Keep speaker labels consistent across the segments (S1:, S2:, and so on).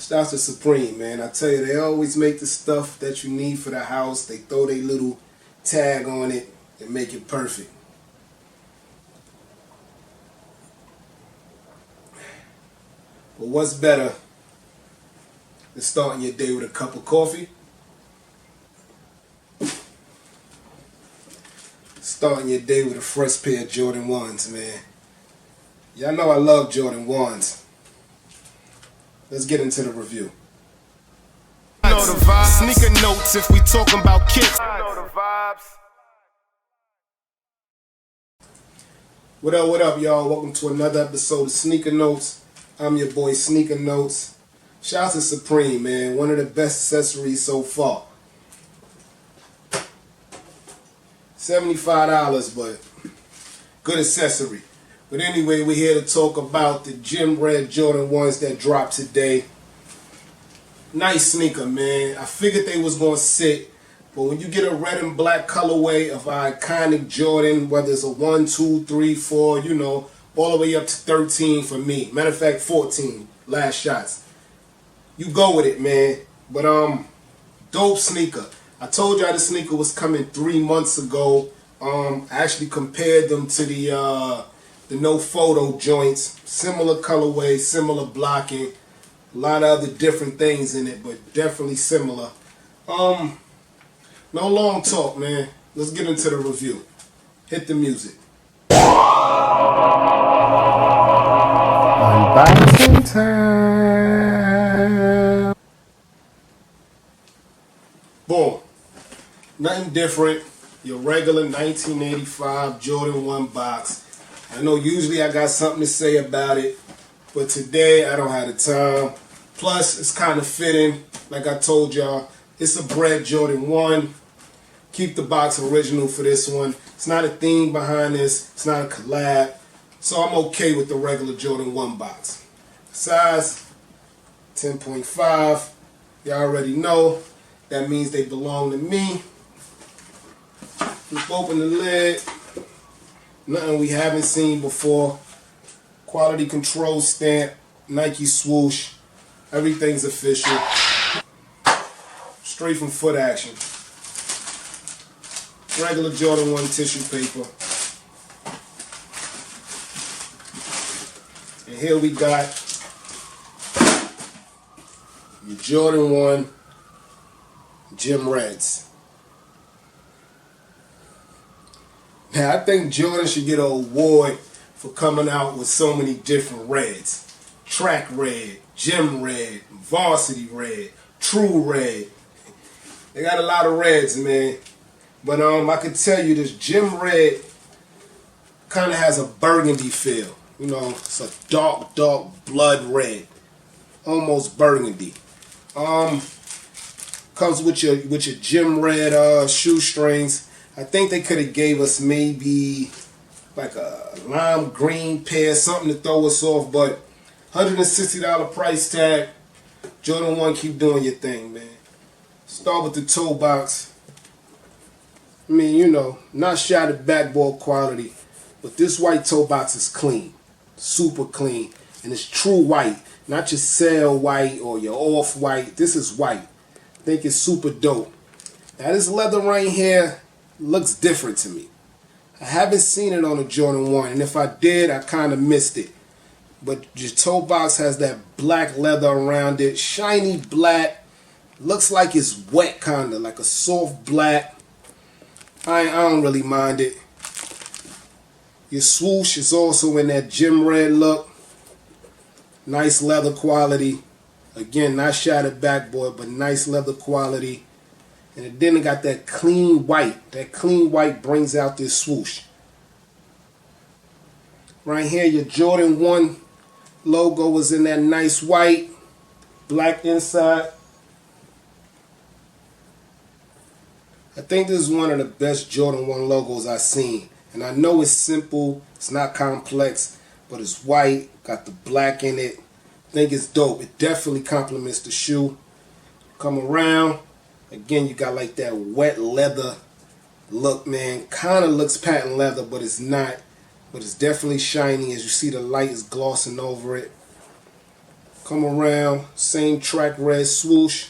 S1: Shouts to Supreme, man. I tell you, they always make the stuff that you need for the house. They throw their little tag on it and make it perfect. But what's better than starting your day with a cup of coffee? Starting your day with a fresh pair of Jordan 1s, man. Y'all know I love Jordan 1s. Let's get into the review.
S2: Know the vibes. Sneaker notes if we talking about kicks. Know the vibes.
S1: What up, y'all? Welcome to another episode of Sneaker Notes. I'm your boy, Sneaker Notes. Shouts to Supreme, man. One of the best accessories so far. $75, but good accessory. But anyway, we're here to talk about the Gym Red Jordan 1s that dropped today. Nice sneaker, man. I figured they was going to sit, but when you get a red and black colorway of our iconic Jordan, whether it's a 1, 2, 3, 4, you know, all the way up to 13 for me. Matter of fact, 14, last shots. You go with it, man. But, dope sneaker. I told y'all the sneaker was coming 3 months ago. I actually compared them to the no photo joints. Similar colorway, similar blocking. A lot of other different things in it, but definitely similar. No long talk, man. Let's get into the review. Hit the music. Unboxing time. Boom. Nothing different. Your regular 1985 Jordan 1 box. I know usually I got something to say about it, but today I don't have the time. Plus, it's kind of fitting. Like I told y'all, it's a Bred Jordan 1. Keep the box original for this one. It's not a theme behind this. It's not a collab. So I'm okay with the regular Jordan 1 box. Size, 10.5. Y'all already know. That means they belong to me. Flip open the lid. Nothing we haven't seen before. Quality control stamp. Nike swoosh. Everything's official. Straight from Foot Action. Regular Jordan 1 tissue paper. And here we got your Jordan 1 Gym Reds. Now, I think Jordan should get an award for coming out with so many different reds. Track red, gym red, varsity red, true red. They got a lot of reds, man. But I could tell you this gym red kind of has a burgundy feel. You know, it's a dark blood red. Almost burgundy. Comes with your gym red shoestrings. I think they could have gave us maybe like a lime green pair, something to throw us off, but $160 price tag. Jordan 1, keep doing your thing, man. Start with the toe box. I mean, you know, not shattered backboard quality, but this white toe box is clean. Super clean. And it's true white. Not your sail white or your off white. This is white. I think it's super dope. Now this leather right here looks different to me. I haven't seen it on a Jordan 1, and if I did, I kind of missed it. But your toe box has that black leather around it, shiny black. Looks like it's wet, kind of like a soft black. I don't really mind it. Your swoosh is also in that gym red look. Nice leather quality. Again, not shattered backboard, but nice leather quality. And then it got that clean white. That clean white brings out this swoosh. Right here, your Jordan 1 logo is in that nice white. Black inside. I think this is one of the best Jordan 1 logos I've seen. And I know it's simple. It's not complex. But it's white. Got the black in it. I think it's dope. It definitely complements the shoe. Come around. Again, you got like that wet leather look, man. Kind of looks patent leather, but it's not. But it's definitely shiny. As you see, the light is glossing over it. Come around, same track red swoosh.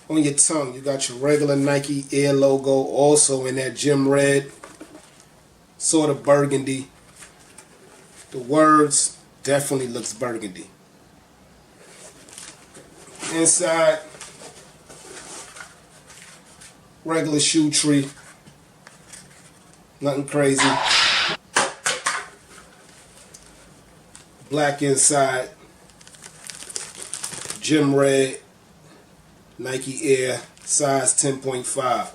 S1: On your tongue, you got your regular Nike Air logo, also in that gym red, sort of burgundy. The words definitely looks burgundy. Inside, regular shoe tree, nothing crazy. Black inside, gym red, Nike Air, size 10.5.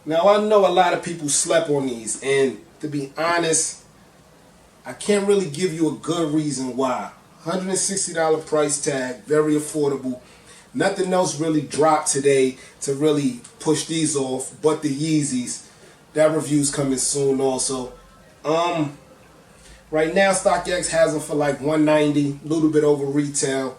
S1: Now I know a lot of people slept on these, and to be honest, I can't really give you a good reason why. $160 price tag, very affordable. Nothing else really dropped today to really push these off but the Yeezys. That review's coming soon also. Right now StockX has them for like $190, a little bit over retail.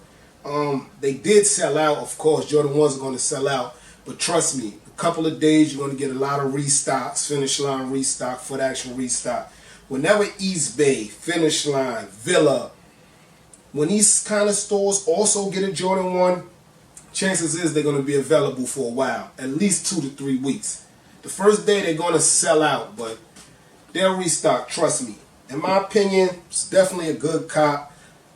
S1: They did sell out, of course. Jordan 1s are going to sell out, but trust me, a couple of days you're going to get a lot of restocks, Finish Line restock, Foot Action restock. Whenever East Bay, Finish Line, Villa, when these kind of stores also get a Jordan 1, chances is they're going to be available for a while, at least 2 to 3 weeks. The first day they're going to sell out, but they'll restock, trust me. In my opinion, it's definitely a good cop.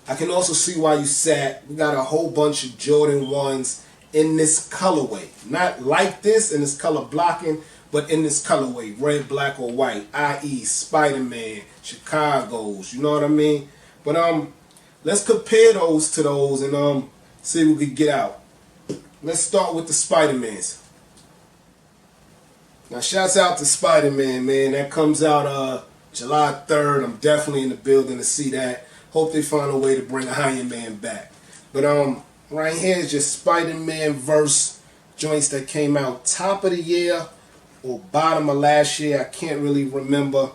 S1: I can also see why you sat. We got a whole bunch of Jordan 1s in this colorway. Not like this in this color blocking, but in this colorway, red, black, or white, i.e. Spider-Man, Chicago's, you know what I mean? But let's compare those to those and see what we can get out. Let's start with the Spider-Mans. Now, shouts out to Spider-Man, man. That comes out July 3rd. I'm definitely in the building to see that. Hope they find a way to bring Iron Man back. But right here is just Spider-Man verse joints that came out top of the year or bottom of last year. I can't really remember.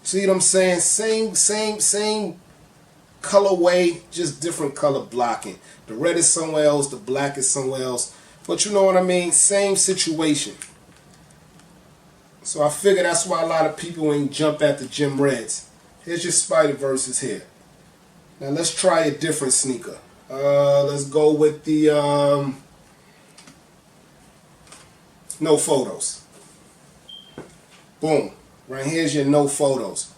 S1: See what I'm saying? Same colorway, just different color blocking. The red is somewhere else, the black is somewhere else. But you know what I mean? Same situation. So I figure that's why a lot of people ain't jump at the gym reds. Here's your Spiderverse here. Now let's try a different sneaker. Let's go with the no photos. Boom. Right here's your no photos.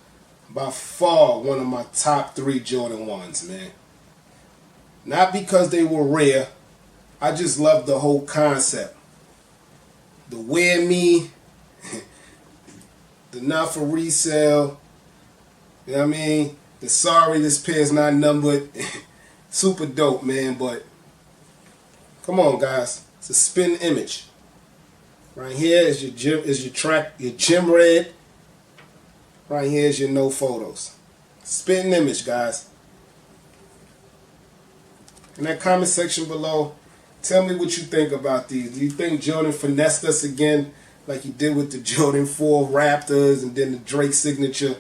S1: By far one of my top 3 Jordan 1s, man. Not because they were rare. I just love the whole concept. The wear me, the not for resale, you know what I mean? The sorry this pair's not numbered. Super dope, man, but come on guys. It's a spin image. Right here is your gym red. Right here is your no photos. Spin image, guys. In that comment section below, tell me what you think about these. Do you think Jordan finessed us again like he did with the Jordan 4 Raptors and then the Drake signature?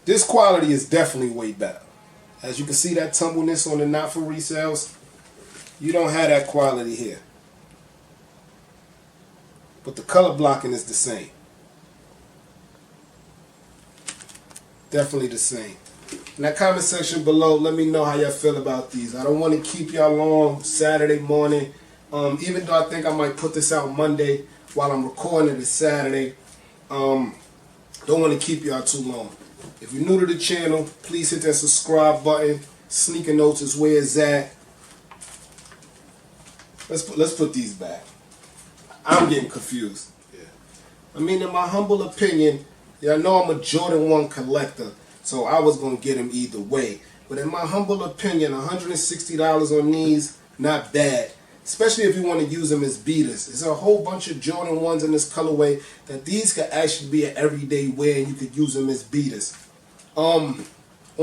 S1: This quality is definitely way better. As you can see, that tumbleness on the not for resales, you don't have that quality here. But the color blocking is the same. Definitely the same. In that comment section below, let me know how y'all feel about these. I don't want to keep y'all long Saturday morning. Even though I think I might put this out Monday while I'm recording it Saturday. Don't want to keep y'all too long. If you're new to the channel, please hit that subscribe button. Sneaker Notes is where it's at. Let's put these back. I'm getting confused. Yeah. I mean, in my humble opinion, y'all know I'm a Jordan 1 collector, so I was going to get them either way. But in my humble opinion, $160 on these, not bad. Especially if you want to use them as beaters. There's a whole bunch of Jordan 1s in this colorway that these could actually be an everyday wear and you could use them as beaters. On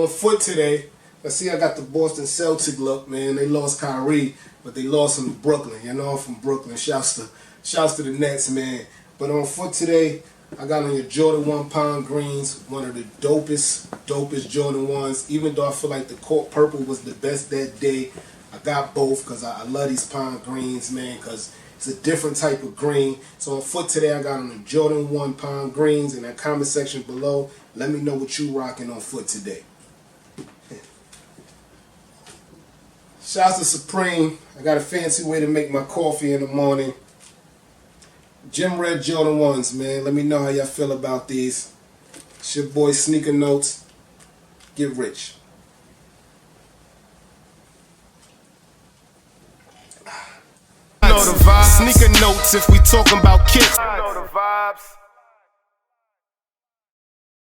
S1: foot today, let's see, I got the Boston Celtic look, man. They lost Kyrie, but they lost him to Brooklyn. You know, I'm from Brooklyn. Shouts to the Nets, man. But on foot today, I got on your Jordan 1 Pound Greens, one of the dopest Jordan 1s. Even though I feel like the court purple was the best that day, I got both because I love these pine greens, man, because it's a different type of green. So on foot today, I got on the Jordan 1 pine greens. In that comment section below, let me know what you rocking on foot today. Shouts to Supreme. I got a fancy way to make my coffee in the morning. Gym Red Jordan 1s, man. Let me know how y'all feel about these. It's your boy Sneaker Notes. Get rich.
S2: Know the vibes. Sneaker notes if we talking about kicks. Know the vibes.